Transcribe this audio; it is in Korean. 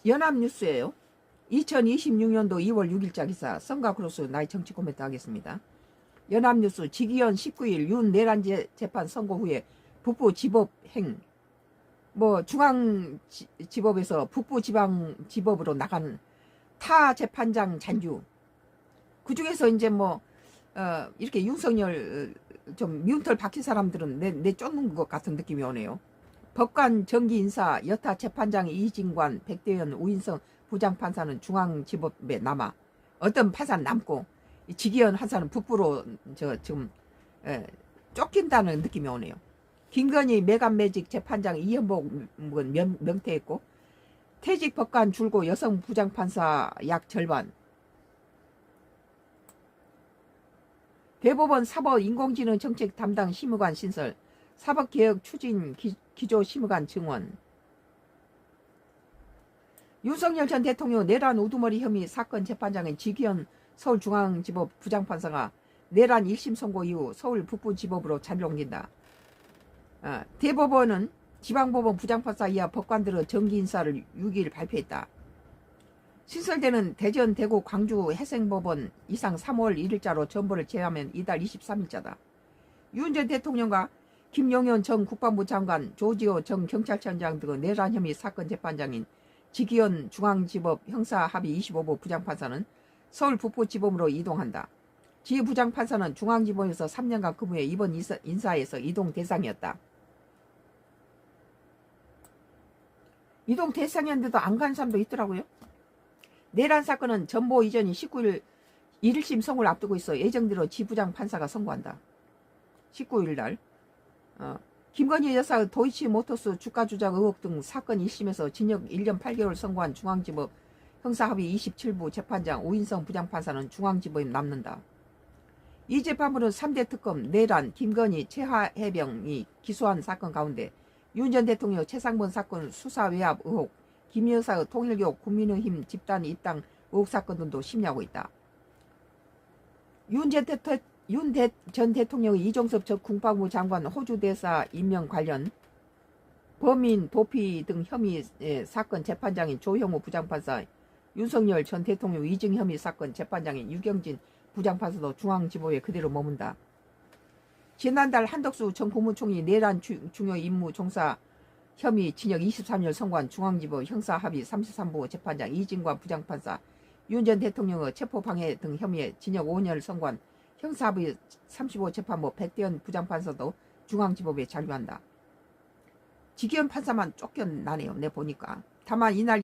연합뉴스예요. 2026년도 2월 6일자 기사. 성가 크로스 나의 정치 코멘트 하겠습니다. 연합뉴스 지기현 19일 윤 내란 재판 선고 후에 북부 지법행 중앙지법에서 북부 지방지법으로 나간 타 재판장 잔류. 그 중에서 이제 이렇게 윤석열 좀 미운털 박힌 사람들은 내 쫓는 것 같은 느낌이 오네요. 법관 정기 인사 여타 재판장 이진관, 백대현, 우인성 부장판사는 중앙지법에 남아 어떤 판사는 남고 지기현 판사는 북부로 지금 쫓긴다는 느낌이 오네요. 김건희 매간매직 재판장 이현복은 명퇴했고 퇴직 법관 줄고 여성 부장판사 약 절반. 대법원 사법 인공지능 정책 담당 심의관 신설, 사법개혁 추진 기조 심의관 증원. 윤석열 전 대통령 내란 우두머리 혐의 사건 재판장인 지기현 서울중앙지법 부장판사가 내란 1심 선고 이후 서울 북부지법으로 자리를 옮긴다. 대법원은 지방법원 부장판사 이하 법관들의 정기 인사를 6일 발표했다. 신설되는 대전, 대구, 광주 해생법원 이상 3월 1일자로 전보를 제외하면 이달 23일자다. 윤 전 대통령과 김용현 전 국방부 장관, 조지호 전 경찰청장 등의 내란 혐의 사건 재판장인 지기현 중앙지법 형사합의 25부 부장판사는 서울 북부지법으로 이동한다. 지 부장판사는 중앙지법에서 3년간 근무해 이번 인사에서 이동 대상이었다. 이동 대상이었는데도 안 간 사람도 있더라고요. 내란 사건은 전보 이전이 19일 1심 선고를 앞두고 있어 예정대로 지부장 판사가 선고한다. 19일 날 김건희 여사 도이치모터스 주가 조작 의혹 등 사건 1심에서 징역 1년 8개월 선고한 중앙지법 형사합의 27부 재판장 우인성 부장판사는 중앙지법에 남는다. 이 재판부는 3대 특검, 내란, 김건희, 최하해병이 기소한 사건 가운데 윤 전 대통령 최상범 사건 수사 외압 의혹, 김 여사의 통일교 국민의힘 집단 입당 의혹 사건 등도 심리하고 있다. 윤 전 대통령의 이종섭 전 국방부 장관 호주 대사 임명 관련 범인 도피 등 혐의 사건 재판장인 조형우 부장판사, 윤석열 전 대통령 위증 혐의 사건 재판장인 유경진 부장판사도 중앙지법에 그대로 머문다. 지난달 한덕수 전 국무총리 내란 중요 임무 종사 혐의 징역 23년 선고한 중앙지법 형사합의 33부 재판장 이진관 부장판사, 윤 전 대통령의 체포방해 등 혐의에 징역 5년을 선고한 형사합의 35 재판부 백대현 부장판사도 중앙지법에 잔류한다. 지기현 판사만 쫓겨나네요. 내 보니까. 다만 이날